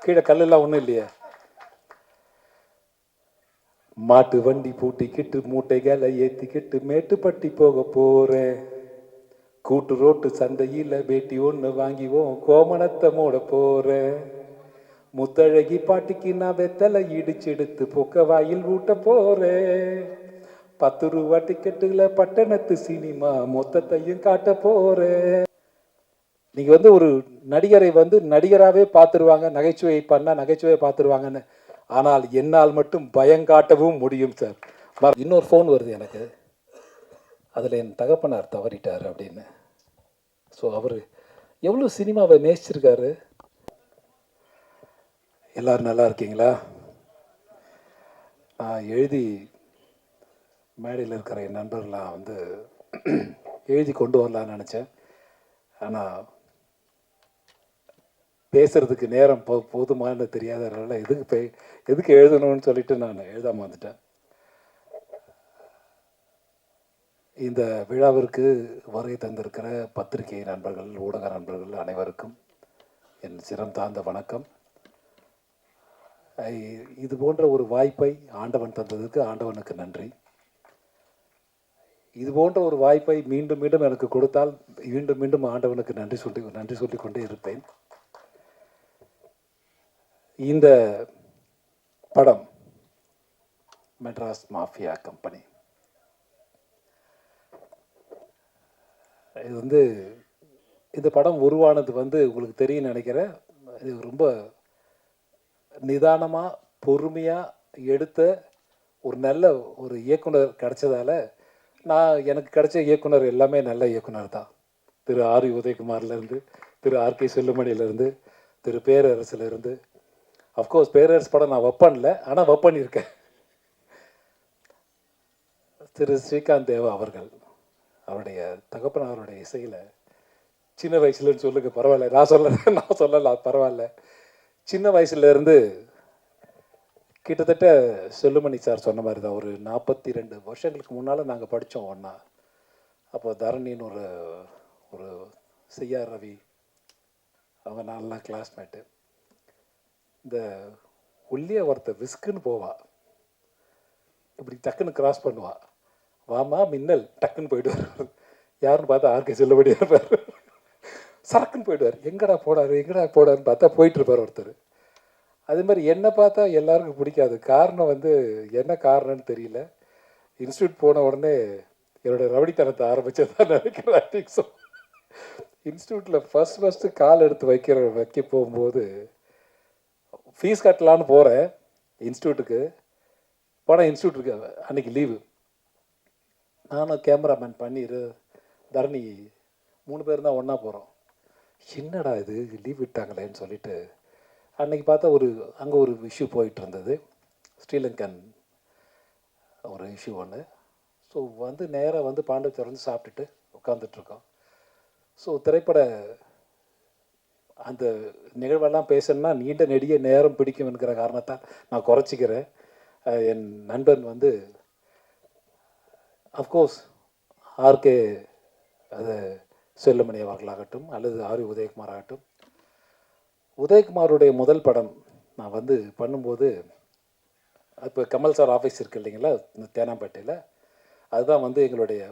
கீழே கல்லெல்லாம் ஒன்றும் இல்லையே. மாட்டு வண்டி பூட்டிக்கிட்டு மூட்டைகளை ஏற்றிக்கிட்டு மேட்டுப்பட்டி போக போகிறேன். கூட்டு ரோட்டு சந்தையில் வேட்டி ஒன்று வாங்கிவோம் கோமணத்தை மூட போகிறேன். முத்தழகி பாட்டிக்கு நான் வெத்தலை இடிச்செடுத்து பொக்க வாயில் ஊட்ட போகிறேன். 10 ரூபா டிக்கெட்டுல பட்டணத்து சினிமா மொத்தத்தையும் காட்ட போகிறேன். நீங்கள் வந்து ஒரு நடிகரை வந்து நடிகராகவே பார்த்துருவாங்க, நகைச்சுவை பண்ணால் நகைச்சுவையை பார்த்துருவாங்கன்னு. ஆனால் என்னால் மட்டும் பயங்காட்டவும் முடியும் சார். இன்னொரு ஃபோன் வருது எனக்கு, அதில் என் தகப்பனார் தவறிட்டார் அப்படின்னு. ஸோ அவர் எவ்வளோ சினிமாவை நேசிச்சிருக்காரு. எல்லோரும் நல்லா இருக்கீங்களா? நான் எழுதி மேடையில் இருக்கிற என் நண்பர்களாம் வந்து எழுதி கொண்டு வரலான்னு நினச்சேன். ஆனால் பேசுகிறதுக்கு நேரம் போதுமானு தெரியாதனால எதுக்கு எழுதணும்னு சொல்லிட்டு நான் எழுதாமல் வந்துட்டேன். இந்த விழாவிற்கு வருகை தந்திருக்கிற பத்திரிகை நண்பர்கள், ஊடக நண்பர்கள் அனைவருக்கும் என் சிரம் தாழ்ந்த வணக்கம். இது போன்ற ஒரு வாய்ப்பை ஆண்டவன் தந்ததுக்கு ஆண்டவனுக்கு நன்றி. இது போன்ற ஒரு வாய்ப்பை மீண்டும் மீண்டும் எனக்கு கொடுத்தால் மீண்டும் மீண்டும் ஆண்டவனுக்கு நன்றி சொல்லி கொண்டே இருப்பேன். இந்த படம் மெட்ராஸ் மாஃபியா கம்பெனி, இது வந்து இந்த படம் உருவானது வந்து உங்களுக்கு தெரியும் நினைக்கிறேன். இது ரொம்ப நிதானமாக பொறுமையாக எடுத்த ஒரு நல்ல ஒரு இயக்குனர் கிடைச்சதால, எனக்கு கிடைச்ச இயக்குனர் எல்லாமே நல்ல இயக்குனர் தான். திரு ஆர் உதயகுமார்லேருந்து, திரு ஆர்கே செல்லுமணியிலேருந்து, திரு பேரரசுலேருந்து. அஃப்கோர்ஸ் பேரரசு படம் நான் வைப்பேன்ல, ஆனால் வைப்பண்ணிருக்கேன். திரு ஸ்ரீகாந்த் தேவா அவர்கள், அவருடைய தகப்பன் அவருடைய இசையில் சின்ன வயசுலன்னு சொல்லுங்க பரவாயில்ல, நான் சொல்லலை பரவாயில்ல. சின்ன வயசுலேருந்து கிட்டத்தட்ட செல்லுமணி சார் சொன்ன மாதிரி தான், ஒரு 42 வருஷங்களுக்கு முன்னால் நாங்கள் படித்தோம் ஒன்றா. அப்போ தரணின்னு ஒரு செய்யார் ரவி, அவன் நான்லாம் கிளாஸ்மேட்டு. இந்த ஒல்லிய ஒருத்த விஸ்குன்னு போவா, இப்படி டக்குன்னு கிராஸ் பண்ணுவா, வாமா மின்னல் டக்குன்னு போயிடுவார். யாருன்னு பார்த்தா ஆர்கே செல்லுபடி இருப்பார். சரக்குன்னு போயிடுவார். எங்கடா போடாருன்னு பார்த்தா போயிட்டுருப்பார் ஒருத்தர். அதே மாதிரி என்னை பார்த்தா எல்லாருக்கும் பிடிக்காது. காரணம் வந்து என்ன காரணம்னு தெரியல. இன்ஸ்டியூட் போன உடனே என்னோடய ரவடித்தனத்தை ஆரம்பித்ததான் நினைக்கிறேன். I think so. இன்ஸ்டியூட்டில் ஃபஸ்ட்டு கால் எடுத்து வைக்க போகும்போது ஃபீஸ் கட்டலான்னு போகிறேன் இன்ஸ்டியூட்டுக்கு. போனால் இன்ஸ்டியூட்டுக்கு அன்றைக்கி லீவு. நானும் கேமராமேன் பண்ணிடு தரணி 3 பேர் தான் ஒன்றா போகிறோம். என்னடா இது லீவ் விட்டாங்களேன்னு சொல்லிட்டு அன்றைக்கி பார்த்தா அங்கே ஒரு இஷ்யூ போயிட்டு இருந்தது, ஸ்ரீலங்கன் ஒரு இஷ்யூ ஒன்று. ஸோ வந்து நேராக வந்து பாண்டிச்சேரி வந்து சாப்பிட்டுட்டு உட்காந்துட்ருக்கோம். ஸோ திரைப்பட அந்த நிகழ்வெல்லாம் பேசணுன்னா நீண்ட நெடிய நேரம் பிடிக்கும் என்கிற காரணத்தால் நான் குறைச்சிக்கிறேன். என் நண்பன் வந்து அஃப்கோர்ஸ் ஆர்கே அது செல்லுமணி அவர்களாகட்டும் அல்லது ஆர் உதயகுமார் ஆகட்டும். உதயகுமாருடைய முதல் படம் நான் வந்து பண்ணும்போது, இப்போ கமல் சார் ஆஃபீஸ் இருக்குது இல்லைங்களா இந்த தேனாம்பேட்டையில், அதுதான் வந்து எங்களுடைய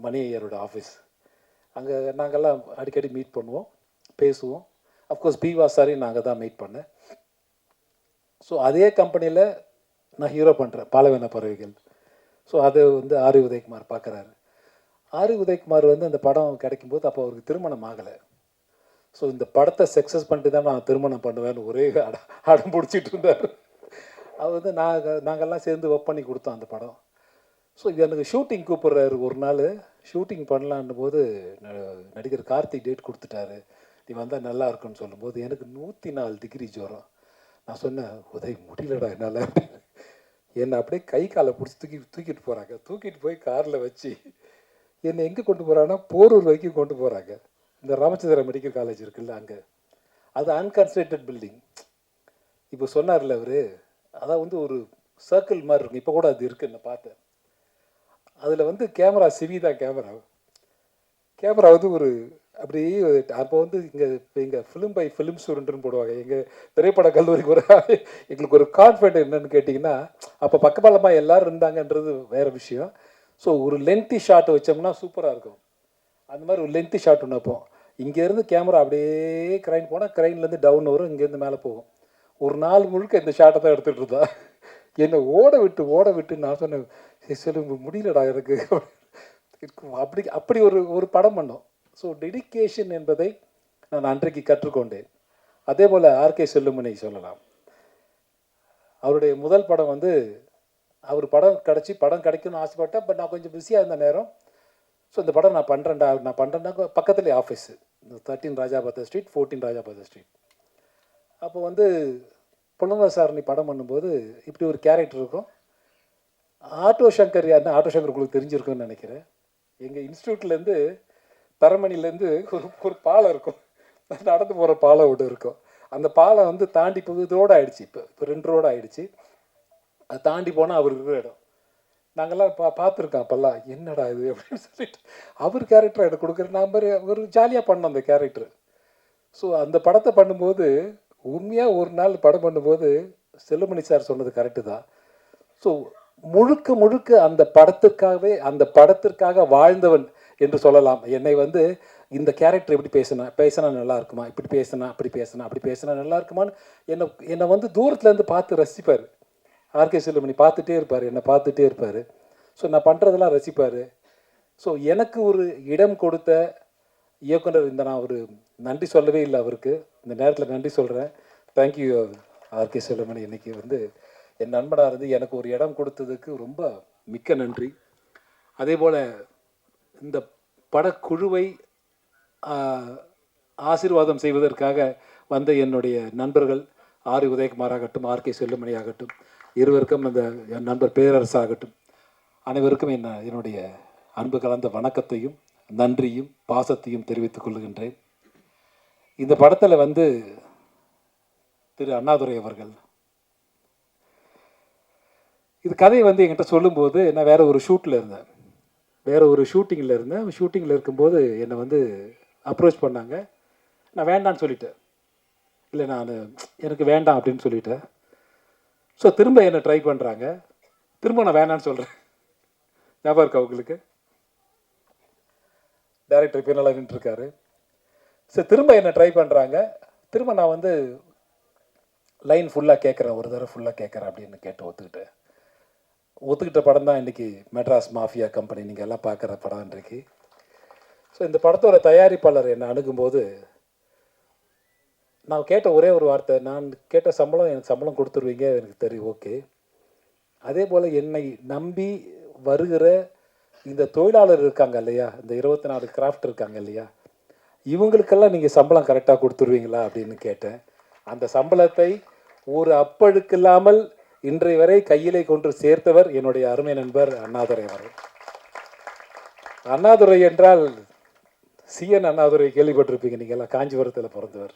மணி ஐயரோட ஆஃபீஸ். அங்கே நாங்கள்லாம் அடிக்கடி மீட் பண்ணுவோம், பேசுவோம். அஃப்கோர்ஸ் பி வாசாரையும் நாங்கள் தான் மீட் பண்ணேன். ஸோ அதே கம்பெனியில் நான் ஹீரோ பண்ணுறேன், பாலைவன பறவைகள். ஸோ அதை வந்து ஆர் உதயகுமார் பார்க்குறாரு. ஆர் உதயகுமார் வந்து அந்த படம் கிடைக்கும்போது அப்போ அவருக்கு திருமணம் ஆகலை. ஸோ இந்த படத்தை சக்ஸஸ் பண்ணிட்டு தான் நான் திருமணம் பண்ணுவேன்னு ஒரே அடம் பிடிச்சிட்டு இருந்தார். அவர் வந்து நாங்கள்லாம் சேர்ந்து ஒர்க் பண்ணி கொடுத்தோம் அந்த படம். ஸோ இது எனக்கு ஷூட்டிங் கூப்பிட்றாரு ஒரு நாள், ஷூட்டிங் பண்ணலான்னு போது நடிகர் கார்த்திக் டேட் கொடுத்துட்டாரு, நீ வந்தால் நல்லா இருக்குன்னு சொல்லும்போது எனக்கு 104 டிகிரி ஜுரம். நான் சொன்னேன், உதவி முடியலடா என்னால். என்னை அப்படியே கை காலை பிடிச்சி தூக்கிட்டு போகிறாங்க. தூக்கிட்டு போய் காரில் வச்சு என்னை எங்கே கொண்டு போகிறாங்கன்னா போரூர் வரைக்கும் கொண்டு போகிறாங்க. இந்த ராமச்சந்திரா மெடிக்கல் காலேஜ் இருக்குல்ல அங்கே, அது அன்கன்ஸ்ட்ரக்டட் பில்டிங். இப்போ சொன்னார்ல அவர், அதான் வந்து ஒரு சர்க்கிள் மாதிரி இருக்கும். இப்போ கூட அது இருக்குது, நான் பார்த்தேன். அதில் வந்து கேமரா சிவி தான் கேமரா வந்து ஒரு அப்படி அப்போ வந்து இங்கே ஃபிலிம் பை ஃபிலிம் ஸ்டூடெண்ட்னு போடுவாங்க. எங்கள் திரைப்பட கல்லூரிக்கு எங்களுக்கு ஒரு கான்ஃபிடென்ட் என்னன்னு கேட்டிங்கன்னா, அப்போ பக்கபலமாக எல்லோரும் இருந்தாங்கன்றது வேறு விஷயம். ஸோ ஒரு லென்த்தி ஷாட் வச்சோம்னா சூப்பராக இருக்கும். அந்த மாதிரி ஒரு லென்த்தி ஷாட் ஒன்று வைப்போம். இங்கேருந்து கேமரா அப்படியே க்ரைன் போனால் க்ரைன்லேருந்து டவுன் வரும், இங்கேருந்து மேலே போகும். ஒரு நாள் முழுக்க இந்த ஷாட்டை தான் எடுத்துகிட்டு இருந்தா. என்னை ஓட விட்டு நான் சொன்னேன், சொல்லு முடியலடா எனக்கு. அப்படி அப்படி ஒரு ஒரு படம் பண்ணோம். ஸோ டெடிக்கேஷன் என்பதை நான் அன்றைக்கு கற்றுக்கொண்டேன். அதே போல் ஆர்கே செல்லுமணி சொல்லலாம். அவருடைய முதல் படம் வந்து அவர் படம் கிடைக்கும்னு ஆசைப்பட்டேன். பட் நான் கொஞ்சம் பிஸியாக இருந்த நேரம். ஸோ இந்த படம் நான் பண்ணுறேன்னா பக்கத்துலேயே ஆஃபீஸு 13 ராஜாபாத்தா ஸ்ட்ரீட், 14 ராஜாபாத்தா ஸ்ட்ரீட். அப்போ வந்து புலவசாரணி படம் பண்ணும்போது இப்படி ஒரு கேரக்டர் இருக்கும். ஆட்டோ சங்கர் யாருன்னா, ஆட்டோ சங்கர் உங்களுக்கு தெரிஞ்சிருக்குன்னு நினைக்கிறேன். எங்கள் இன்ஸ்டியூட்லேருந்து தரமணிலேருந்து ஒரு பாலம் இருக்கும், நடந்து போகிற பாலம் ஒன்று இருக்கும். அந்த பாலம் வந்து தாண்டி இப்போ ரோடு ஆகிடுச்சு. இப்போ 2 ரோடு ஆகிடுச்சு. அதை தாண்டி போனால் அவர் இருக்கிற இடம். நாங்கள்லாம் பார்த்துருக்கோம் அப்போல்லாம். என்னடா இது அப்படின்னு சொல்லிட்டு அவர் கேரக்டரை எனக்கு கொடுக்குற நம்பர் ஒரு ஜாலியாக பண்ணோம் அந்த கேரக்டர். ஸோ அந்த படத்தை பண்ணும்போது உண்மையாக ஒரு நாள் படம் பண்ணும்போது செல்லுமணி சார் சொன்னது கரெக்டு தான். ஸோ முழுக்க அந்த படத்திற்காக வாழ்ந்தவன் என்று சொல்லலாம். என்னை வந்து இந்த கேரக்டர் எப்படி பேசினா நல்லா இருக்குமா, இப்படி பேசினா அப்படி பேசினா நல்லா இருக்குமான்னு என்னை வந்து தூரத்துலேருந்து பார்த்து ரசிப்பார். ஆர்கே செல்லுமணி பார்த்துட்டே இருப்பார், என்னை பார்த்துட்டே இருப்பார். ஸோ நான் பண்ணுறதெல்லாம் ரசிப்பார். ஸோ எனக்கு ஒரு இடம் கொடுத்த இயக்குனர், நான் ஒரு நன்றி சொல்லவே இல்லை அவருக்கு. இந்த நேரத்தில் நன்றி சொல்கிறேன். Thank you R K Chellumani. இன்றைக்கி வந்து என் நண்பனாக இருந்து எனக்கு ஒரு இடம் கொடுத்ததுக்கு ரொம்ப மிக்க நன்றி. அதே போல் இந்த படக்குழுவை ஆசீர்வாதம் செய்வதற்காக வந்த என்னுடைய நண்பர்கள் ஆர் உதயகுமார் ஆகட்டும், ஆர்கே செல்லுமணி ஆகட்டும், இருவருக்கும் அந்த என் நண்பர் பேரரசு ஆகட்டும், அனைவருக்கும் என்னுடைய அன்பு கலந்த வணக்கத்தையும் நன்றியும் பாசத்தையும் தெரிவித்துக் கொள்கின்றேன். இந்த படத்தில் வந்து திரு அண்ணாதுரை அவர்கள் இது கதையை வந்து என்கிட்ட சொல்லும்போது, நான் வேறு ஒரு ஷூட்டிங்கில் இருந்தேன். ஷூட்டிங்கில் இருக்கும்போது என்னை வந்து அப்ரோச் பண்ணாங்க. நான் வேண்டான்னு சொல்லிட்டேன். இல்லை, எனக்கு வேண்டாம் அப்படின்னு சொல்லிட்டேன். ஸோ திரும்ப என்னை ட்ரை பண்ணுறாங்க. திரும்ப நான் வேண்டான்னு சொல்கிறேன். ஞாபகம் இருக்கா உங்களுக்கு? டைரக்டர் பின்னால் நின்றுருக்காரு. ஸோ திரும்ப என்னை ட்ரை பண்ணுறாங்க. திரும்ப நான் வந்து லைன் ஃபுல்லாக கேட்குறேன், ஒரு தடவை ஃபுல்லாக கேட்குறேன் அப்படின்னு ஒத்துக்கிட்ட படம் தான் இன்றைக்கி மெட்ராஸ் மாஃபியா கம்பெனி, நீங்கள் எல்லாம் பார்க்குற படம் இன்றைக்கு. ஸோ இந்த படத்தோட தயாரிப்பாளர் என்னை அணுகும்போது நான் கேட்ட ஒரே ஒரு வார்த்தை, நான் கேட்ட எனக்கு சம்பளம் கொடுத்துருவீங்க, எனக்கு தெரியும், ஓகே. அதே போல் என்னை நம்பி வருகிற இந்த தொழிலாளர் இருக்காங்க இல்லையா, இந்த 24 கிராஃப்ட் இருக்காங்க இல்லையா, இவங்களுக்கெல்லாம் நீங்கள் சம்பளம் கரெக்டாக கொடுத்துருவீங்களா அப்படின்னு கேட்டேன். அந்த சம்பளத்தை ஒரு அப்பழுக்கு இல்லாமல் இன்றைய வரை கையிலே கொண்டு சேர்த்தவர் என்னுடைய அருமை நண்பர் அண்ணாதுரை அவர்கள். அண்ணாதுரை என்றால் சிஎன் அண்ணாதுரை கேள்விப்பட்டிருப்பீங்க நீங்கள் எல்லாம். காஞ்சிபுரத்தில் பிறந்தவர்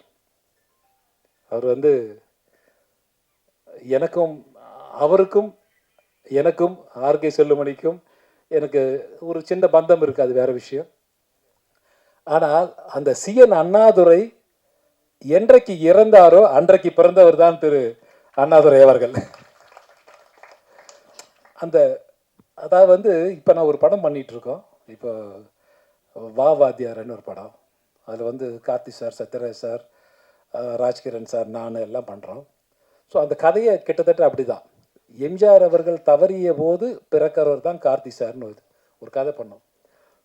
அவர். வந்து எனக்கும் ஆர்கே செல்லுமணிக்கும் எனக்கு ஒரு சின்ன பந்தம் இருக்குது, அது வேற விஷயம். ஆனால் அந்த சிஎன் அண்ணாதுரை என்றைக்கு இறந்தாரோ அன்றைக்கு பிறந்தவர் தான் திரு அண்ணாதுரை அவர்கள். அதாவது வந்து இப்போ நான் ஒரு படம் பண்ணிகிட்ருக்கோம். இப்போ வாத்தியார்னு ஒரு படம். அதில் வந்து Karthi sir, Sathyaraj sir, Rajkiran sir, நான் எல்லாம் பண்ணுறோம். ஸோ அந்த கதையை கிட்டத்தட்ட அப்படி தான். எம்ஜிஆர் அவர்கள் தவறிய போது பிறக்கிறவர் தான் கார்த்தி சார்னு ஒரு கதை பண்ணோம்.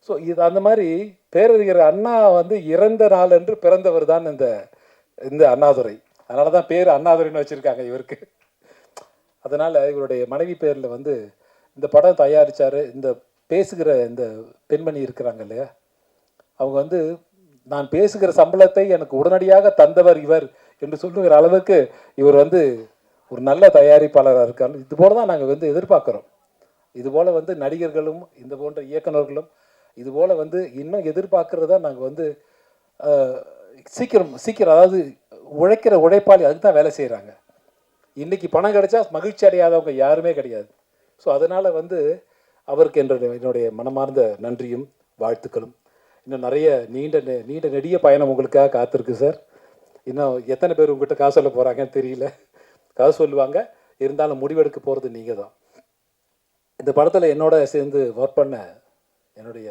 ஸோ இது அந்த மாதிரி பேரறிஞர் அண்ணா வந்து இறந்த நாள் என்று பிறந்தவர் தான் இந்த அண்ணாதுரை. அதனால தான் பேர் அண்ணாதுரைன்னு வச்சுருக்காங்க இவருக்கு. அதனால் இவருடைய மனைவி பேரில் வந்து இந்த படம் தயாரித்தார். இந்த பேசுகிற இந்த பெண்மணி இருக்கிறாங்க இல்லையா, அவங்க வந்து நான் பேசுகிற சம்பளத்தை எனக்கு உடனடியாக தந்தவர் இவர் என்று சொல்லுகிற அளவுக்கு இவர் வந்து ஒரு நல்ல தயாரிப்பாளராக இருக்கார். இது போல தான் நாங்கள் வந்து எதிர்பார்க்குறோம். இதுபோல் வந்து நடிகர்களும் இந்த போன்ற இயக்குநர்களும் இதுபோல் வந்து இன்னும் எதிர்பார்க்குறதா நாங்கள் வந்து சீக்கிரம் அதாவது உழைக்கிற உழைப்பாளி அதுக்கு தான் வேலை செய்கிறாங்க. இன்றைக்கி பணம் கிடைச்சா மகிழ்ச்சி அடையாதவங்க யாருமே கிடையாது. ஸோ அதனால் வந்து அவருக்கு என்னுடைய மனமார்ந்த நன்றியும் வாழ்த்துக்களும். இன்னும் நிறைய நீண்ட நெடிய பயணம் உங்களுக்காக காத்திருக்கு சார். இன்னும் எத்தனை பேர் உங்ககிட்ட காசு சொல்ல போகிறாங்கன்னு தெரியல. காசு சொல்லுவாங்க, இருந்தாலும் முடிவெடுக்க போகிறது நீங்கள் தான். இந்த படத்தில் என்னோட சேர்ந்து ஒர்க் பண்ண என்னுடைய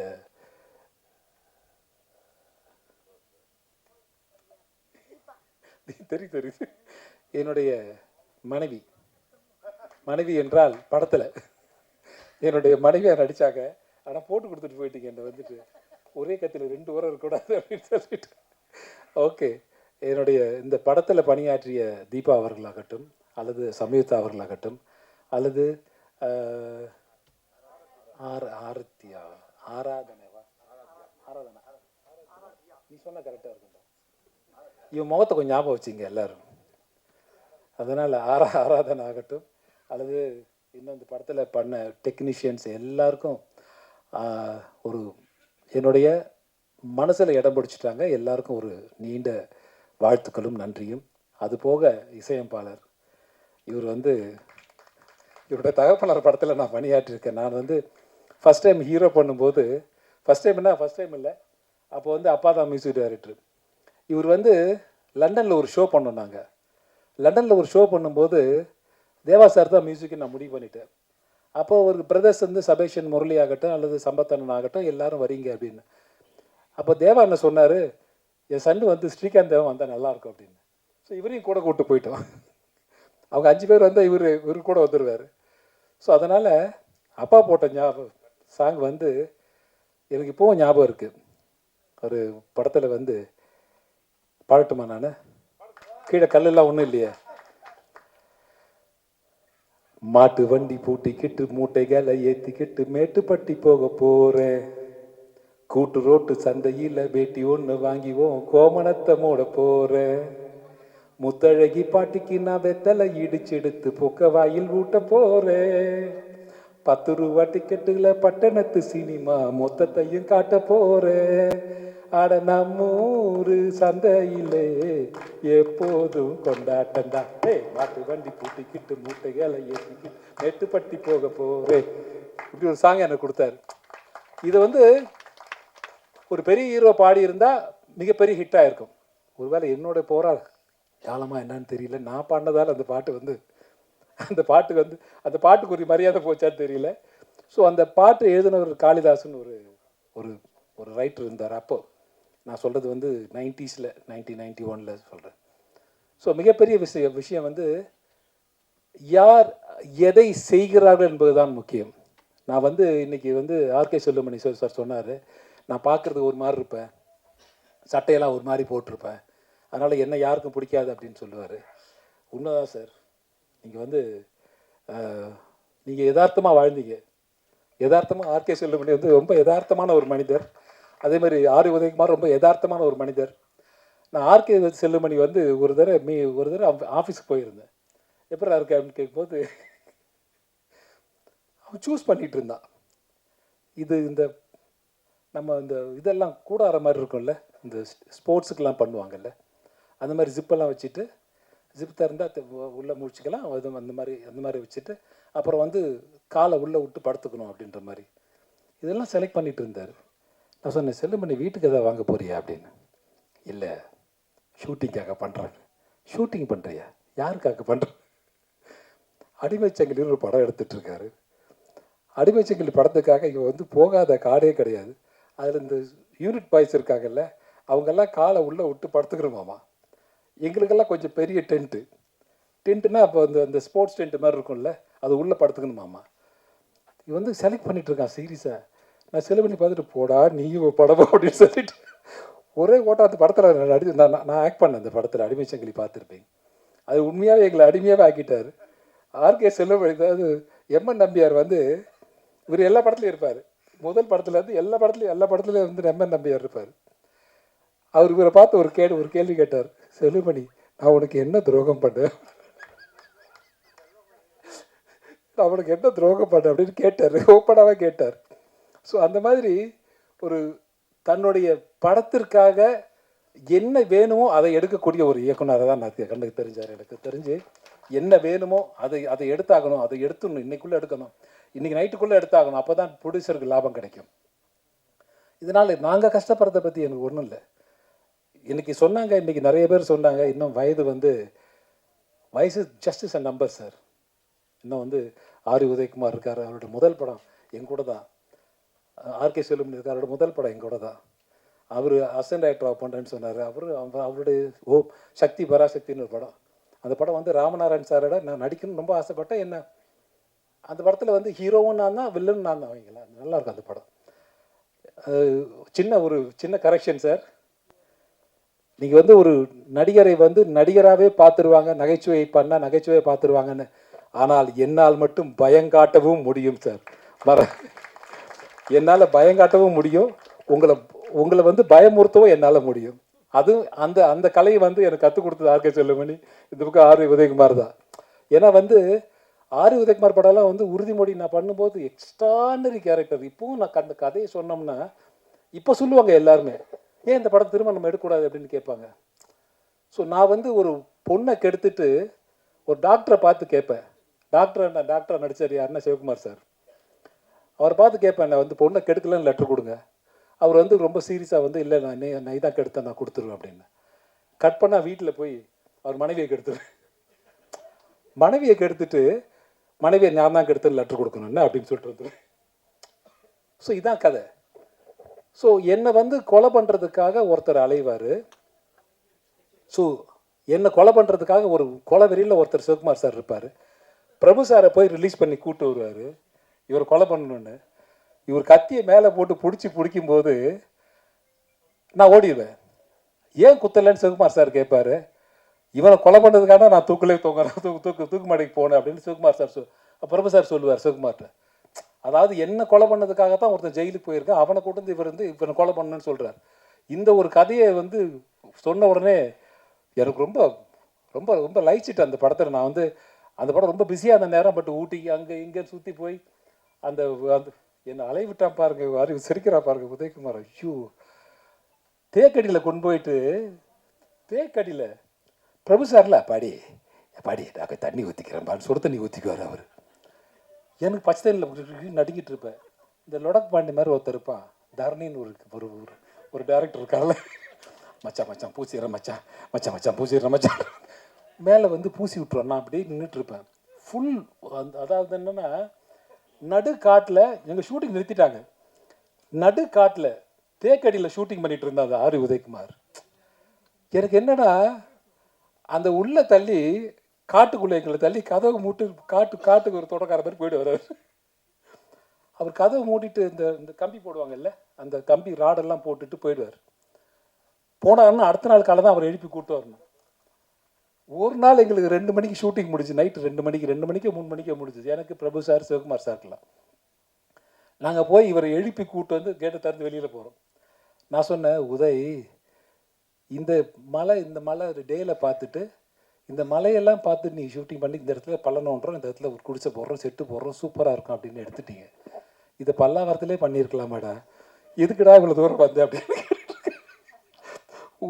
தெரியுது என்னுடைய மனைவி என்றால் படத்தில் என்னுடைய மனைவியாக நடித்தாங்க. ஆனால் போட்டு கொடுத்துட்டு போயிட்டீங்க என்னை வந்துட்டு. ஒரே கத்தில் 2 உரம் இருக்கக்கூடாது அப்படின்னு சொல்லிட்டு. ஓகே, என்னுடைய இந்த படத்தில் பணியாற்றிய தீபா அவர்களாகட்டும், அல்லது சம்யுக்தா அவர்களாகட்டும், அல்லது ஆராதனா நீ சொன்ன கரெக்டாக இருக்கும். இவன் முகத்தை கொஞ்சம் ஞாபகம் வச்சிங்க எல்லோரும். அதனால் ஆராதனை ஆகட்டும், அல்லது இன்னும் இந்த படத்தில் பண்ண டெக்னீஷியன்ஸ் எல்லாருக்கும் ஒரு என்னுடைய மனசில் இடம் பிடிச்சிட்டாங்க. எல்லாருக்கும் ஒரு நீண்ட வாழ்த்துக்களும் நன்றியும். அதுபோக இசையமைப்பாளர் இவருடைய தகப்பனார் படத்தில் நான் பணியாற்றியிருக்கேன். நான் ஃபஸ்ட் டைம் ஹீரோ பண்ணும்போது, ஃபஸ்ட் டைம் இல்லை, அப்போ அப்பா தான் மியூசிக் டைரக்டர். இவர் லண்டனில் ஒரு ஷோ பண்ணோம். நாங்கள் லண்டனில் ஒரு ஷோ பண்ணும்போது தேவா சார் தான் மியூசிக்கு நான் முடிவு பண்ணிட்டேன். அப்போது ஒரு பிரதர்ஸ் சபேஷன் முரளி ஆகட்டும், அல்லது சம்பத்தனன் ஆகட்டும், எல்லோரும் வரீங்க அப்படின்னு. அப்போ தேவா என்ன சொன்னார், என் சன்னு ஸ்ரீகாந்த் தேவன் வந்தால் நல்லாயிருக்கும் அப்படின்னு. ஸோ இவரையும் கூட கூப்பிட்டு போயிட்டோம். அவங்க 5 பேர் வந்தால் இவர் கூட வந்துடுவார். ஸோ அதனால் அப்பா போட்ட ஞாபகம் சாங் எனக்கு இப்போவும் ஞாபகம் இருக்குது. ஒரு படத்தில் பாடட்டுமா? நான் கீழே கல்லெல்லாம் ஒன்றும் இல்லையே. மாட்டு வண்டி பூட்டிக்கிட்டு மூட்டைகளை ஏற்றிக்கிட்டு மேட்டுப்பட்டி போக போகிறேன். கூட்டு ரோட்டு சந்தையில் வேட்டி ஒன்று வாங்கிவோம், கோமணத்தை மூட போகிறேன். முத்தழகி பாட்டிக்கு நான் வெத்தலை இடிச்செடுத்து பொக்க வாயில் ஊட்ட போகிறேன். 10 ரூபா டிக்கெட்டுல பட்டணத்து சினிமா மொத்தத்தையும் காட்ட போகிறேன். ஆட நம்மூரு சந்தையிலே எப்போதும் கொண்டாட்டண்டா. மாட்டு வண்டி பூட்டிக்கிட்டு மூட்டைகளை ஏற்றிக்கிட்டு மேட்டுப்பட்டி போக போகிறேன். இப்படி ஒரு சாங் எனக்கு கொடுத்தாரு. இது ஒரு பெரிய ஹீரோ பாடியிருந்தால் மிகப்பெரிய ஹிட்டாக இருக்கும். ஒருவேளை என்னோட போராள் காலமாக என்னன்னு தெரியல, நான் பாடினதால் அந்த பாட்டு அந்த பாட்டுக்கு ஒரு மரியாதை போச்சான்னு தெரியல. ஸோ அந்த பாட்டு எழுதினவர் காளிதாசன் ஒரு ஒரு ரைட்டர் இருந்தார். அப்போது நான் சொல்கிறது 90s 1991 சொல்கிறேன். ஸோ மிகப்பெரிய விஷயம் யார் எதை செய்கிறார்கள் என்பது தான் முக்கியம். நான் இன்றைக்கி ஆர்கே செல்லுமணி சார் சொன்னார், நான் பார்க்குறது ஒரு மாதிரி இருப்பேன், சட்டையெல்லாம் ஒரு மாதிரி போட்டிருப்பேன், அதனால் என்ன யாருக்கும் பிடிக்காது அப்படின்னு சொல்லுவார். உண்மைதான் சார். நீங்கள் யதார்த்தமாக வாழ்ந்தீங்க. யதார்த்தமாக ஆர்கே செல்லுமணி ரொம்ப யதார்த்தமான ஒரு மனிதர். அதே மாதிரி ஆர் உதயகுமார் ரொம்ப யதார்த்தமான ஒரு மனிதர். நான் ஆர்கே செல்லுமணி ஒரு தடவை ஆஃபீஸுக்கு போயிருந்தேன். எப்படி இருக்கு அப்படின்னு கேட்கும்போது அவன் சூஸ் பண்ணிகிட்டு இருந்தான். இந்த இதெல்லாம் கூடார மாதிரி இருக்கும்ல, இந்த ஸ்போர்ட்ஸுக்கெலாம் பண்ணுவாங்கல்ல, அந்த மாதிரி ஜிப்பெல்லாம் வச்சுட்டு, ஜிப் திறந்தால் உள்ளே முடிச்சுக்கலாம், அந்த மாதிரி வச்சுட்டு அப்புறம் காலை உள்ளே விட்டு படுத்துக்கணும் அப்படின்ற மாதிரி இதெல்லாம் செலக்ட் பண்ணிகிட்டு இருந்தார். நான் சொன்னேன், செல்லுமணி வீட்டுக்கு எதாவது வாங்க போறியா அப்படின்னு. இல்லை, ஷூட்டிங்காக பண்ணுறேன். ஷூட்டிங் பண்ணுறியா? யாருக்காக பண்ணுறேன்? அடிமைச்சங்கிலின்னு ஒரு படம் எடுத்துகிட்ருக்காரு. அடிமைச்சங்கிலி படத்துக்காக இங்கே போகாத காடே கிடையாது. அதில் இந்த யூனிட் பாய்ஸ் இருக்காங்கல்ல, அவங்கெல்லாம் காலை உள்ளே விட்டு படுத்துக்கிறோமாமா. எங்களுக்கெல்லாம் கொஞ்சம் பெரிய டென்ட்டுனா அப்போ அந்த ஸ்போர்ட்ஸ் டென்ட்டு மாதிரி இருக்கும்ல, அது உள்ளே படுத்துக்கணுமாமா. இது செலக்ட் பண்ணிகிட்ருக்கான் சீரியஸாக. நான் செலவு பண்ணி பார்த்துட்டு, போடா நீயும் படமா அப்படின்னு சொல்லிட்டு ஒரே ஓட்டம் அந்த படத்தில் நான் ஆக்ட் பண்ணேன். அந்த படத்தில் அடிமைச்சங்கிலி பார்த்துருப்பேன். அது உண்மையாகவே எங்களை அடிமையாகவே ஆக்கிட்டார். ஆர்கே செல்லுமணி. அதாவது எம்என் நம்பியார் இவர் எல்லா படத்துலையும் இருப்பார். முதல் படத்துலேருந்து எல்லா படத்துலையும் எம்என் நம்பியார் இருப்பார். அவர் இவரை பார்த்து ஒரு கேள்வி கேட்டார், செல்லுமணி நான் உனக்கு என்ன துரோகம் பண்ணேன், அவனுக்கு என்ன துரோகம் பண்ண அப்படின்னு கேட்டார். ஓப்பனாகவே கேட்டார். ஸோ அந்த மாதிரி ஒரு தன்னுடைய படத்திற்காக என்ன வேணுமோ அதை எடுக்கக்கூடிய ஒரு இயக்குனரை தான் நான் கண்ணுக்கு தெரிஞ்சார். எனக்கு தெரிஞ்சு என்ன வேணுமோ அதை எடுத்தாகணும், அதை எடுத்துடணும், இன்றைக்குள்ளே எடுக்கணும், இன்றைக்கி நைட்டுக்குள்ளே எடுத்தாகணும். அப்போ தான் ப்ரொடியூசருக்கு லாபம் கிடைக்கும். இதனால் நாங்கள் கஷ்டப்படுறதை பற்றி எனக்கு ஒன்றும் இல்லை. இன்றைக்கி சொன்னாங்க, இன்றைக்கி நிறைய பேர் சொன்னாங்க, இன்னும் வயசு just is a number sir. இன்னும் வந்து ஆர் உதயகுமார் இருக்கார், அவரோட முதல் படம் என் கூட தான். ஆர்கே செல்வம் இருக்கார், அவரோட முதல் படம் என் கூட தான். அவர் அசிஸ்டன்ட் டைரக்டர் பண்ணுறேன்னு சொன்னார். அவருடைய சக்தி பராசக்தின்னு ஒரு படம். அந்த படம் வந்து ராமநாராயண் சாரோட நான் நடிக்கணும்னு ரொம்ப ஆசைப்பட்டேன். என்ன அந்த படத்தில் வந்து ஹீரோவும் நான் தான், வில்லன் நான் தான். அவங்களா நல்லாயிருக்கும் அந்த படம். சின்ன கரெக்ஷன் சார். நீங்கள் வந்து ஒரு நடிகரை வந்து நடிகராகவே பார்த்துருவாங்க, நகைச்சுவை பண்ணால் நகைச்சுவையை பார்த்துருவாங்கன்னு. ஆனால் என்னால் மட்டும் பயங்காட்டவும் முடியும் சார். என்னால் பயங்காட்டவும் முடியும், உங்களை வந்து பயமுறுத்தவும் என்னால் முடியும். அதுவும் அந்த கலையை வந்து எனக்கு கற்றுக் கொடுத்தது ஆர்கே செல்வமணி, இந்த பக்கம் ஆர் உதயகுமார் தான். ஏன்னா வந்து ஆர் உதயகுமார் படம்லாம் வந்து உறுதிமொழி நான் பண்ணும்போது எக்ஸ்ட்ரானரி கேரக்டர். இப்போவும் நான் அந்த கதையை சொன்னோம்னா இப்போ சொல்லுவாங்க எல்லாருமே, ஏன் இந்த படம் திரும்ப நம்ம எடுக்கக்கூடாது அப்படின்னு கேட்பாங்க. ஸோ நான் வந்து ஒரு பொண்ணை கெடுத்துட்டு ஒரு டாக்டரை பார்த்து கேட்பேன். டாக்டரை நடித்தார் யாருன்னா சிவகுமார் சார். அவரை பார்த்து கேட்பேன், நான் வந்து பொண்ணை கெடுக்கலன்னு லெட்டர் கொடுங்க. அவர் வந்து ரொம்ப சீரியஸாக வந்து, இல்லை நான் இதான் கெடுத்தேன், நான் கொடுத்துருவேன் அப்படின்னு. கட் பண்ணால் வீட்டில் போய் அவர் மனைவியை கெடுத்துருவேன். மனைவியை கெடுத்துட்டு மனைவியை நான் தான் கெடுத்தேன்னு லெட்டர் கொடுக்கணும்னு அப்படின்னு சொல்லிட்டு வந்துடுவேன். ஸோ இதான் கதை. ஸோ என்னை வந்து கொலை பண்ணுறதுக்காக ஒருத்தர் அலைவார். ஸோ என்னை கொலை பண்ணுறதுக்காக ஒரு கொலை வெறியில் ஒருத்தர் சிவகுமார் சார் இருப்பார். பிரபு சாரை போய் ரிலீஸ் பண்ணி கூப்பிட்டு வருவார் இவர் கொலை பண்ணணுன்னு. இவர் கத்தியை மேலே போட்டு பிடிக்கும்போது நான் ஓடிடுவேன். ஏன் குத்தலைன்னு சிவகுமார் சார் கேட்பார். இவனை கொலை பண்ணுறதுக்காக நான் தூக்கு மாடிக்கு போனேன் அப்படின்னு சிவகுமார் சார் பிரபு சார் சொல்லுவார் சிவகுமார்கிட்ட. அதாவது என்ன கொலை பண்ணதுக்காகத்தான் ஒருத்தன் ஜெயிலுக்கு போயிருக்கேன், அவனை கொண்டு வந்து இவனை கொலை பண்ணணுன்னு சொல்கிறார். இந்த ஒரு கதையை வந்து சொன்ன உடனே எனக்கு ரொம்ப ரொம்ப ரொம்ப லைச்சிட்டு அந்த படத்தில். நான் வந்து அந்த படம் ரொம்ப பிஸியாக இருந்த நேரம். பட் ஊட்டிக்கு அங்கே இங்கே சுற்றி போய் அந்த என்னை அலைவிட்டான் பாருங்க, அறிவு சிரிக்கிறா பாருங்க உதயகுமார். ஐயோ, தேக்கடியில் கொண்டு போயிட்டு தேக்கடியில் பிரபு சார்ல பாடி நான் தண்ணி ஊற்றிக்கிறேன், சுடு தண்ணி ஊற்றிக்குவார் அவர். எனக்கு பச்சை தண்ணியில் நடுங்கிட்டு இருப்பேன். இந்த லொடக் பாண்டி மாதிரி ஒருத்தர் இருப்பான், தரணின்னு ஒரு டேரக்டர் இருக்கார்ல, மச்சான் பூசிடுறேன் மச்சான் பூசிடுறேன் மச்சான் மேலே வந்து பூசி விட்டுருவான். நான் அப்படியே நின்றுட்டு இருப்பேன் ஃபுல். அதாவது என்னென்னா, நடு காட்டில் எங்கள் ஷூட்டிங் நிறுத்திட்டாங்க. நடு காட்டில் தேக்கடியில் ஷூட்டிங் பண்ணிட்டு இருந்தாங்க ஆர் உதயகுமார். எனக்கு என்னன்னா, அந்த உள்ள தள்ளி காட்டுக்குள்ளே எங்களை தள்ளி கதவு மூட்டு காட்டுக்கு ஒரு தோட்டக்கார மாதிரி போயிடுவார் அவர். அவர் கதவு மூட்டிட்டு இந்த கம்பி போடுவாங்கல்ல, அந்த கம்பி ராடெல்லாம் போட்டுட்டு போயிடுவார். போனாருன்னா அடுத்த நாள் காலை தான் அவர் எழுப்பி கூப்பிட்டு வரணும். ஒரு நாள் எங்களுக்கு 2 மணிக்கு ஷூட்டிங் முடிச்சு, நைட்டு 2 மணிக்கு 3 மணிக்கோ முடிஞ்சுது. எனக்கு பிரபு சார் சிவகுமார் சார்க்கலாம். நாங்கள் போய் இவரை எழுப்பி கூப்பிட்டு வந்து கேட்டை திறந்து வெளியில் போகிறோம். நான் சொன்னேன், உதய், இந்த மலை டேயில் பார்த்துட்டு, இந்த மலையெல்லாம் பார்த்து நீ ஷூட்டிங் பண்ணி இந்த இடத்துல பள்ளம் நோண்டுறோம், இந்த இடத்துல ஒரு குடிசை போடுறோம், செட்டு போடுறோம், சூப்பராக இருக்கும் அப்படின்னு எடுத்துட்டீங்க. இதை பல்லாவரத்துலேயே பண்ணியிருக்கலாமாடா, எதுக்குடா இவ்வளோ தூரம் வந்தேன் அப்படின்னு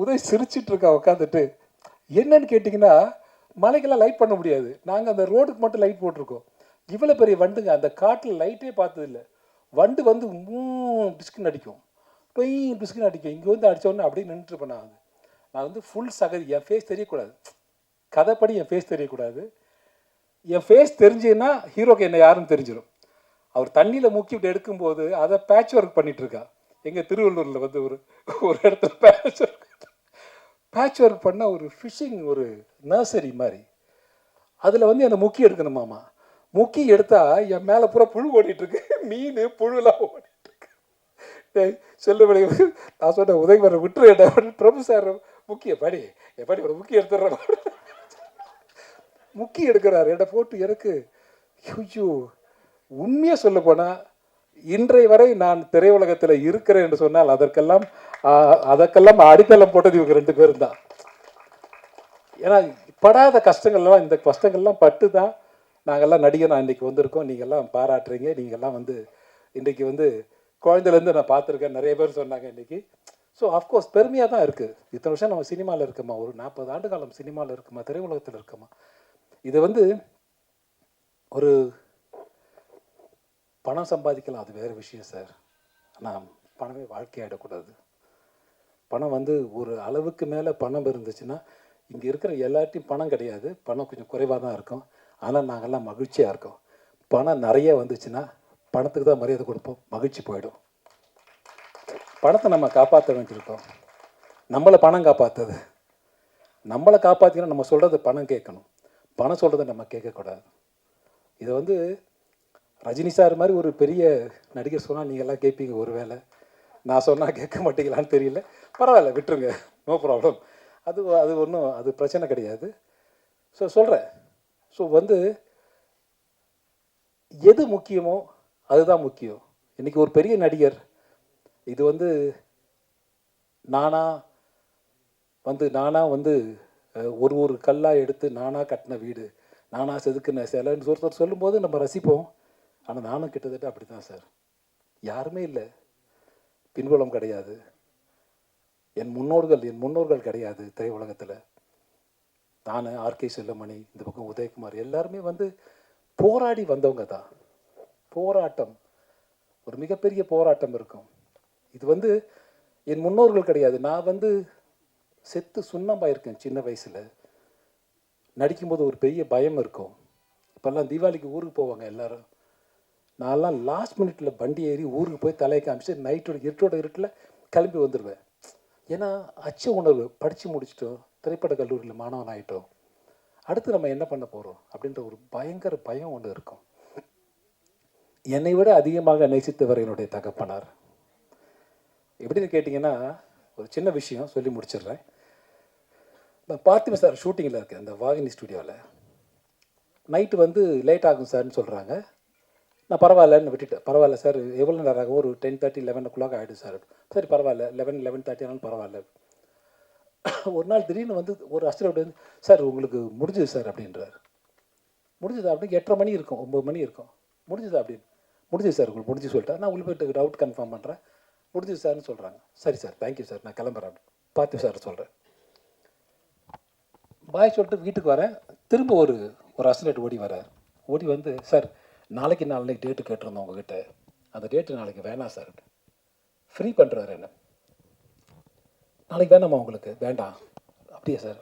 உதய் சிரிச்சிட்டு இருக்கா உட்காந்துட்டு. என்னன்னு கேட்டிங்கன்னா, மலைக்கெல்லாம் லைட் பண்ண முடியாது, நாங்கள் அந்த ரோடுக்கு மட்டும் லைட் போட்டிருக்கோம். இவ்வளோ பெரிய வண்டுங்க, அந்த காட்டில் லைட்டே பார்த்ததில்லை. வண்டு வந்து பிஸ்குன்னு அடிக்கும், பிஸ்குன்னு அடிக்கும். இங்கே வந்து அடித்தோடனே அப்படியே நின்றுட்டுருப்பேன். நான் வந்து ஃபுல் சகதி, என் ஃபேஸ் தெரியக்கூடாது, கதைப்படி என் ஃபேஸ் தெரியக்கூடாது. என் ஃபேஸ் தெரிஞ்சுன்னா ஹீரோக்கு என்ன யாருன்னு தெரிஞ்சிடும். அவர் தண்ணியில் முக்கி விட்டு எடுக்கும்போது அதை பேட்ச் ஒர்க் பண்ணிகிட்ருக்கா. எங்கள் திருவள்ளூரில் வந்து ஒரு இடத்துல பேட்ச் ஒர்க் பண்ண ஒரு ஃபிஷ்ஷிங் ஒரு நர்சரி மாதிரி, அதில் வந்து என்னை முக்கி எடுக்கணுமாமா. முக்கி எடுத்தால் என் மேலே பூரா புழு ஓடிட்டுருக்கு, மீன் புழுலாம் ஓடிட்டுருக்கு. செல்லுபடி நான் சொன்னேன், உதயகுமாரை விட்டுரு, பிரபு சார் முக்கிய எப்படி ஒரு முக்கி எடுத்துடுறேன். முக்கி எடுக்கிறார் என்னை போட்டு. எனக்கு ஐயோ, உண்மையாக சொல்ல போனால் இன்றைய வரை நான் திரையுலகத்தில் இருக்கிறேன் என்று சொன்னால் அதற்கெல்லாம் அடித்தளம் போட்டது இவங்க 2 பேரும் தான். ஏன்னா படாத கஷ்டங்கள்லாம், இந்த கஷ்டங்கள்லாம் பட்டு தான் நாங்கள்லாம் நடிகர் இன்றைக்கி வந்திருக்கோம். நீங்கள்லாம் பாராட்டுறீங்க. நீங்கள்லாம் வந்து இன்றைக்கி வந்து குழந்தைலேருந்து நான் பார்த்துருக்கேன், நிறைய பேர் சொன்னாங்க இன்றைக்கி. ஸோ ஆஃப்கோர்ஸ் பெருமையாக தான் இருக்குது. இத்தனை வருஷம் நம்ம சினிமாவில் இருக்கோமா, ஒரு 40 ஆண்டு காலம் சினிமாவில் இருக்குமா, திரையுலகத்தில் இருக்கோமா. இது வந்து ஒரு பணம் சம்பாதிக்கலாம், அது வேறு விஷயம் சார். ஆனால் பணமே வாழ்க்கையாகிடக்கூடாது. பணம் வந்து ஒரு அளவுக்கு மேலே பணம் இருந்துச்சுன்னா, இங்கே இருக்கிற எல்லார்ட்டையும் பணம் கிடையாது, பணம் கொஞ்சம் குறைவாக தான் இருக்கும். ஆனால் நாங்கள்லாம் மகிழ்ச்சியாக இருக்கோம். பணம் நிறைய வந்துச்சுன்னா பணத்துக்கு தான் மரியாதை கொடுப்போம், மகிழ்ச்சி போயிடும். பணத்தை நம்ம காப்பாற்ற வேண்டியிருக்கோம். நம்மளை பணம் காப்பாற்றுது. நம்மளை காப்பாற்றினா நம்ம சொல்கிறத பணம் கேட்கணும், பணம் சொல்கிறத நம்ம கேட்கக்கூடாது. இதை வந்து ரஜினி சார் மாதிரி ஒரு பெரிய நடிகர் சொன்னால் நீங்கள்லாம் கேட்பீங்க, ஒரு வேளை நான் சொன்னால் கேட்க மாட்டீங்களான்னு தெரியல. பரவாயில்ல, விட்டுருங்க, நோ ப்ராப்ளம். அது அது ஒன்றும் அது பிரச்சனை கிடையாது. ஸோ சொல்கிறேன். ஸோ வந்து எது முக்கியமோ அதுதான் முக்கியம். இன்றைக்கி ஒரு பெரிய நடிகர் இது வந்து நானாக வந்து ஒரு ஒரு கல்லாக எடுத்து நானாக கட்டின வீடு, நானாக செதுக்கின சிலைன்னு ஒருத்தர் சொல்லும்போது நம்ம ரசிப்போம். ஆனால் நானும் கிட்டத்தட்ட அப்படி தான் சார். யாருமே இல்லை, பின்புலம் கிடையாது, என் முன்னோர்கள் கிடையாது திரையுலகத்தில். நான், ஆர்கே செல்லமணி, இந்த பக்கம் உதயகுமார், எல்லாருமே வந்து போராடி வந்தவங்க தான். போராட்டம், ஒரு மிகப்பெரிய போராட்டம் இருக்கும். இது வந்து என் முன்னோர்கள் கிடையாது. நான் வந்து செத்து சுண்ணமாயிருக்கேன் சின்ன வயசில். நடிக்கும்போது ஒரு பெரிய பயம் இருக்கும். இப்போல்லாம் தீபாவளிக்கு ஊருக்கு போவாங்க எல்லோரும். நான்லாம் லாஸ்ட் மினிட்ல வண்டி ஏறி ஊருக்கு போய் தலையை காமிச்சு நைட்டோட இருட்டில் கிளம்பி வந்துடுவேன். ஏன்னா அச்ச உணர்வு. படித்து முடிச்சிட்டோம், திரைப்பட கல்லூரியில் மாணவன் ஆகிட்டோம், அடுத்து நம்ம என்ன பண்ண போகிறோம் அப்படின்ற ஒரு பயங்கர பயம் ஒன்று இருக்கும். என்னை விட அதிகமாக நேசித்தவர் என்னுடைய தகப்பனார். எப்படின்னு கேட்டிங்கன்னா, ஒரு சின்ன விஷயம் சொல்லி முடிச்சிடுறேன். நான் பார்த்திபன் சார் ஷூட்டிங்கில் இருக்கேன் இந்த வாகினி ஸ்டுடியோவில். நைட்டு வந்து லேட் ஆகும் சார்னு சொல்கிறாங்க. நான் பரவாயில்லன்னு விட்டுட்டேன். பரவாயில்ல சார், எவ்வளோ நேரம் ஆகும், ஒரு 10:30 11 o'clock ஆகிடும் சார். சரி பரவாயில்ல, 11:30 ஆனாலும் பரவாயில்ல. ஒரு நாள் திடீர்னு வந்து ஒரு அசிஸ்டன்ட் வந்து, சார் உங்களுக்கு முடிஞ்சுது சார் அப்படின்றார். முடிஞ்சுது அப்படின்னு 8:30 மணி இருக்கும், 9 மணி இருக்கும். முடிஞ்சுது அப்படின்னு, முடிஞ்சுது சார் உங்களுக்கு முடிஞ்சு சொல்லிட்டேன். நான் உங்களுக்கு போய்ட்டு டவுட் கன்ஃபார்ம் பண்ணுறேன், முடிஞ்சுது சார்னு சொல்கிறாங்க. சரி சார், தேங்க்யூ சார், நான் கிளம்புறேன் அப்படின்னு பார்த்து சார் சொல்கிறேன். பாய் சொல்லிட்டு வீட்டுக்கு வரேன். திரும்ப ஒரு அசிஸ்டன்ட் ஓடி வந்து, சார் நாளைக்கு டேட்டு கேட்டிருந்தோம் உங்ககிட்ட, அந்த டேட்டு நாளைக்கு வேணாம் சார், ஃப்ரீ பண்ணுறாரு என்ன. நாளைக்கு வேணாமா உங்களுக்கு? வேண்டாம். அப்படியே சார்,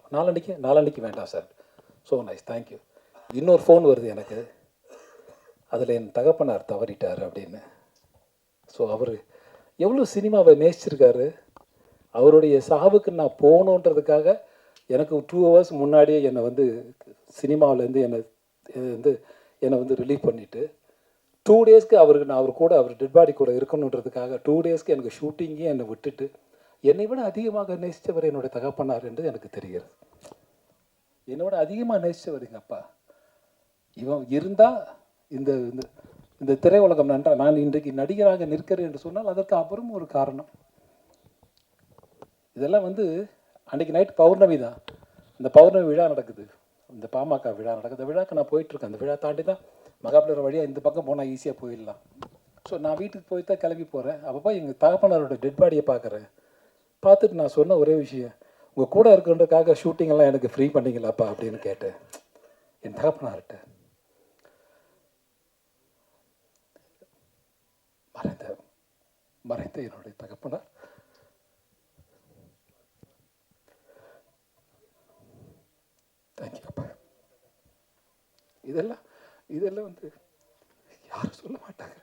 நாளான்னைக்கு வேண்டாம் சார். So nice, thank you. இன்னொரு ஃபோன் வருது எனக்கு, அதில் என் தகப்பனார் தவறிட்டார் அப்படின்னு. ஸோ அவர் எவ்வளோ சினிமாவை நேசிச்சிருக்காரு. அவருடைய சாவுக்கு நான் போகணுன்றதுக்காக எனக்கு 2 hours முன்னாடியே என்னை வந்து சினிமாவிலேருந்து என்னை வந்து ரிலீவ் பண்ணிவிட்டு 2 daysக்கு அவர் டெட் பாடி கூட இருக்கணுன்றதுக்காக 2 daysக்கு எனக்கு ஷூட்டிங்கே என்னை விட்டுட்டு என்னை விட அதிகமாக நேசித்தவர் என்னுடைய தகப்பனார் என்று எனக்கு தெரிகிறது. என்னை விட அதிகமாக நேசித்தவர் எங்கள் அப்பா. இவன் இருந்தால் இந்த இந்த திரையுலகம் நன்றாக, நான் இன்றைக்கு நடிகராக நிற்கிறேன் என்று சொன்னால் அதற்கு அப்புறம் ஒரு காரணம். இதெல்லாம் வந்து அன்றைக்கி நைட் பௌர்ணமி தான். இந்த பௌர்ணமி விழா நடக்குது, இந்த பாமக விழா நடக்குது. அந்த விழாக்கு நான் போயிட்டுருக்கேன். அந்த விழா தாண்டி தான் மகாபலிபுரம் வழியாக இந்த பக்கம் போனால் ஈஸியாக போயிடலாம். ஸோ நான் வீட்டுக்கு போய் தான் கிளம்பி போகிறேன். அப்போ எங்கள் தகப்பனாரோட டெட் பாடியை பார்க்குறேன். பார்த்துட்டு நான் சொன்ன ஒரே விஷயம், உங்கள் கூட இருக்குன்றதுக்காக ஷூட்டிங்கெல்லாம் எனக்கு ஃப்ரீ பண்ணிங்களாப்பா அப்படின்னு கேட்டேன் என் தகப்பனார்கிட்ட. மறைந்த என்னுடைய தகப்பனார் தேங்க்யூப்பா. இதெல்லாம் வந்து யாரும் சொல்ல மாட்டாங்க.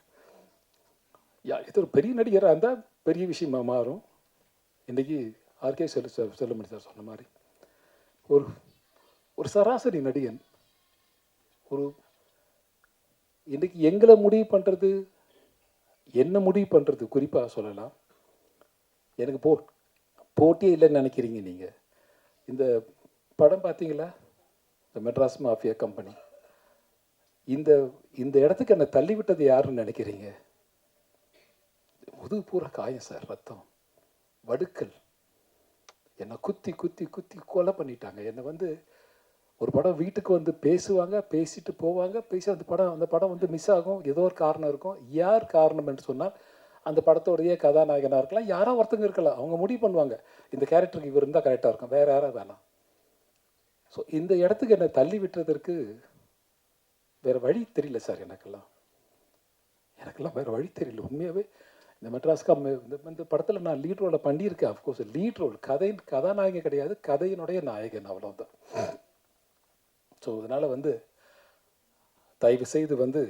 இது ஒரு பெரிய நடிகராக இருந்தால் பெரிய விஷயமா மாறும். இன்றைக்கி ஆர்கே செல்லமணி சார் சொன்ன மாதிரி ஒரு சராசரி நடிகன் இன்றைக்கி எங்களை முடிவு பண்ணுறது, என்ன முடிவு பண்ணுறது குறிப்பாக சொல்லலாம். எனக்கு போட்டியே இல்லைன்னு நினைக்கிறீங்க நீங்கள். இந்த படம் பார்த்தீங்களா, இந்த மெட்ராஸ் மாஃபியா கம்பெனி, இந்த இடத்துக்கு என்னை தள்ளிவிட்டது யாருன்னு நினைக்கிறீங்க? முதுகு பூரா காயம் சார், ரத்தம், வடுக்கல், என்னை குத்தி குத்தி குத்தி கொலை பண்ணிட்டாங்க. என்னை வந்து ஒரு படம் வீட்டுக்கு வந்து பேசுவாங்க, பேசிட்டு போவாங்க, அந்த படம் வந்து மிஸ் ஆகும், ஏதோ ஒரு காரணம் இருக்கும். யார் காரணம் என்று சொன்னால் அந்த படத்தோடைய கதாநாயகனாக இருக்கலாம், யாரோ ஒருத்தங்க இருக்கலாம். அவங்க முடிவு பண்ணுவாங்க, இந்த கேரக்டருக்கு இவர் இருந்தால் கரெக்டாக இருக்கும், வேறு யாராவது வேணாம். ஸோ இந்த இடத்துக்கு என்னை தள்ளி விட்டுறதற்கு வேறு வழி தெரியல சார். எனக்கெல்லாம் வேறு வழி தெரியல. உண்மையாகவே இந்த மெட்ராஸ்கா இந்த படத்தில் நான் லீட் ரோலை பண்ணியிருக்கேன். அஃப்கோர்ஸ் லீட் ரோல், கதாநாயகன் கிடையாது, கதையினுடைய நாயகன், அவ்வளோதான். ஸோ அதனால் தயவு செய்து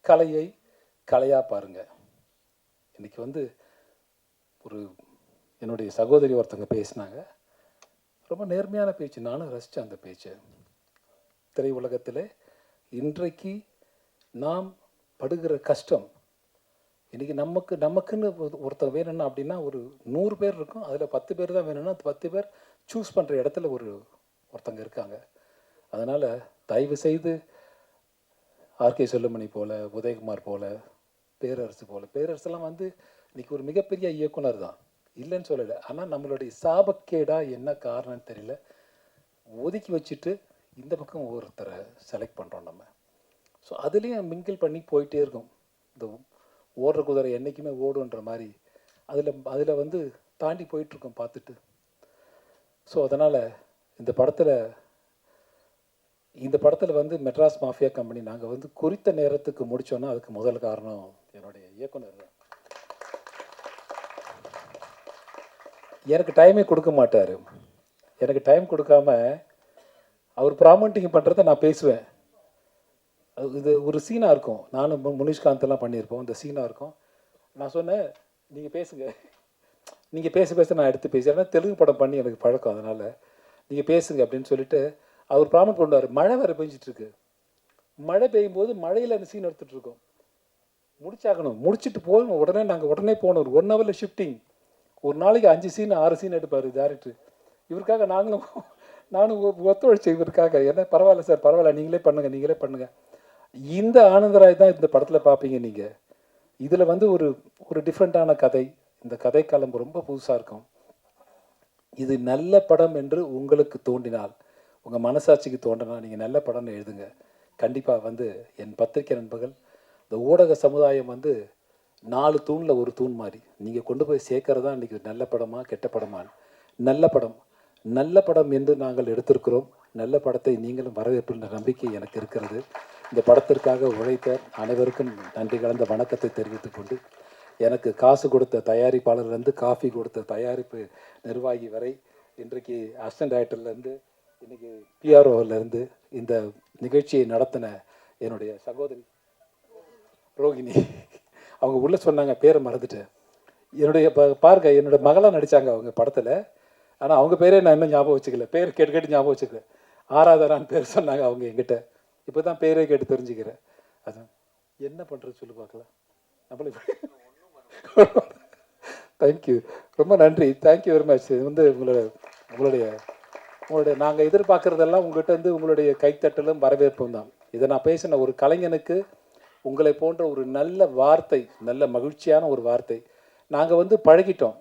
கலையை கலையாக பாருங்கள். இன்றைக்கி ஒரு என்னுடைய சகோதரி ஒருத்தங்க பேசினாங்க, ரொம்ப நேர்மையான பேச்சு, நானும் ரசித்தேன் அந்த பேச்சு. திரையுலகத்தில் இன்றைக்கு நாம் படுகிற கஷ்டம், இன்றைக்கி நமக்குன்னு ஒருத்தர் வேணும்னா அப்படின்னா ஒரு 100 பேர் இருக்கும், அதில் 10 பேர் தான் வேணும்னா அந்த 10 பேர் சூஸ் பண்ணுற இடத்துல ஒருத்தங்க இருக்காங்க. அதனால் தயவு செய்து ஆர்கே செல்லுமணி போல், உதயகுமார் போல், பேரரசு போல், பேரரசுலாம் இன்றைக்கி ஒரு மிகப்பெரிய இயக்குனர் தான், இல்லைன்னு சொல்லலை. ஆனால் நம்மளுடைய சாபக்கேடா என்ன காரணம்னு தெரியல, ஒதுக்கி வச்சுட்டு இந்த பக்கம் ஒருத்தரை செலக்ட் பண்ணுறோம் நம்ம. ஸோ அதுலேயும் மிங்கிள் பண்ணி போயிட்டே இருக்கும். இந்த ஓடுற குதிரை என்றைக்குமே ஓடுன்ற மாதிரி அதில் தாண்டி போயிட்டுருக்கோம் பார்த்துட்டு. ஸோ அதனால் இந்த படத்தில் மெட்ராஸ் மாஃபியா கம்பெனி நாங்கள் குறித்த நேரத்துக்கு முடித்தோன்னா அதுக்கு முதல் காரணம் என்னுடைய இயக்குனர் தான். எனக்கு டைமே கொடுக்க மாட்டார். எனக்கு டைம் கொடுக்காம அவர் ப்ராமோட்டிங் பண்ணுறத நான் பேசுவேன். இது ஒரு சீனாக இருக்கும், நானும் முனிஷ்காந்தெல்லாம் பண்ணியிருப்போம், இந்த சீனாக இருக்கும். நான் சொன்னேன், நீங்கள் பேசுங்க, நீங்கள் பேச நான் எடுத்து பேசுகிறேன். ஏன்னா தெலுங்கு படம் பண்ணி எனக்கு பழக்கம், அதனால் நீங்கள் பேசுங்க அப்படின்னு சொல்லிவிட்டு அவர் ப்ராமோட் பண்ணுவார். மழை வேறு பெஞ்சிட்ருக்கு, மழை பெய்யும் போது மழையில் அந்த சீன் எடுத்துகிட்ருக்கோம், முடிச்சாகணும், முடிச்சுட்டு போகணும், உடனே போகணும். ஒரு 1 ஹவரில் ஷிஃப்டிங், ஒரு நாளைக்கு 5 சீன் 6 சீன் எடுப்பார் டேரக்டர். இவருக்காக நானும் ஒத்துழைச்சேன் இவருக்காக. என்ன பரவாயில்ல சார், பரவாயில்ல, நீங்களே பண்ணுங்கள். இந்த ஆனந்தராய் தான் இந்த படத்தில் பார்ப்பீங்க நீங்கள். இதில் ஒரு டிஃப்ரெண்ட்டான கதை, இந்த கதைக்களம் ரொம்ப புதுசாக இருக்கும். இது நல்ல படம் என்று உங்களுக்கு தோன்றினால், உங்கள் மனசாட்சிக்கு தோன்றினால் நீங்கள் நல்ல படம்னு எழுதுங்க. கண்டிப்பாக என் பத்திரிகை நண்பர்கள், இந்த ஊடக சமுதாயம் 4 தூணில் ஒரு தூண் மாதிரி நீங்கள் கொண்டு போய் சேர்க்கறது தான் இன்றைக்கி நல்ல படமா கெட்ட படமா. நல்ல படம் என்று நாங்கள் எடுத்திருக்கிறோம். நல்ல படத்தை நீங்களும் வரவேற்கின்ற நம்பிக்கை எனக்கு இருக்கிறது. இந்த படத்திற்காக உழைத்த அனைவருக்கும் நன்றி கலந்த வணக்கத்தை தெரிவித்துக் கொண்டு, எனக்கு காசு கொடுத்த தயாரிப்பாளர்லேருந்து காஃபி கொடுத்த தயாரிப்பு நிர்வாகி வரை, இன்றைக்கு அசிஸ்டன்ட் டைரக்டர்லேருந்து இன்றைக்கி பிஆர்ஓவிலேருந்து இந்த நிகழ்ச்சியை நடத்தின என்னுடைய சகோதரி ரோகிணி, அவங்க உள்ளே சொன்னாங்க, பேரை மறந்துட்டேன், பாருங்க என்னோட மகளாக நடித்தாங்க அவங்க படத்தில். ஆனால் அவங்க பேரே நான் இன்னும் ஞாபகம் வச்சுக்கல, பேர் கேட்டு ஞாபகம் வச்சுக்கல. ஆராதரான்னு பேர் சொன்னாங்க அவங்க என்கிட்ட, இப்போ தான் பேரே கேட்டு தெரிஞ்சுக்கிறேன். அதான் என்ன பண்ணுறது சொல்லி பார்க்கலாம் நம்மளே. தேங்க்யூ, ரொம்ப நன்றி, தேங்க்யூ வெரி மச். இது உங்களுடைய நாங்கள் எதிர்பார்க்குறதெல்லாம் உங்கள்கிட்ட உங்களுடைய கைத்தட்டலும் வரவேற்பும் தான். இதை நான் பேசின ஒரு கலைஞனுக்கு உங்களை போன்ற ஒரு நல்ல வார்த்தை, நல்ல மகிழ்ச்சியான ஒரு வார்த்தை. நாங்கள் பழகிட்டோம்,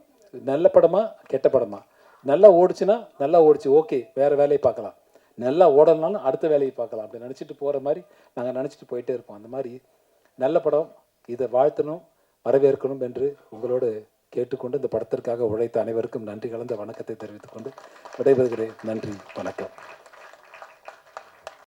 நல்ல படமா கெட்ட படமா, நல்லா ஓடிச்சுன்னா நல்லா ஓடிச்சு, ஓகே, வேறு வேலையை பார்க்கலாம், நல்லா ஓடலனாலும் அடுத்த வேலையை பார்க்கலாம், அப்படி நினச்சிட்டு போகிற மாதிரி நாங்கள் நினச்சிட்டு போயிட்டே இருப்போம். அந்த மாதிரி நல்ல படம், இதை வாழ்த்தணும், வரவேற்கணும் என்று உங்களோடு கேட்டுக்கொண்டு இந்த படத்திற்காக உழைத்த அனைவருக்கும் நன்றி கலந்த வணக்கத்தை தெரிவித்துக்கொண்டு விடைபெறுகிறேன். நன்றி, வணக்கம்.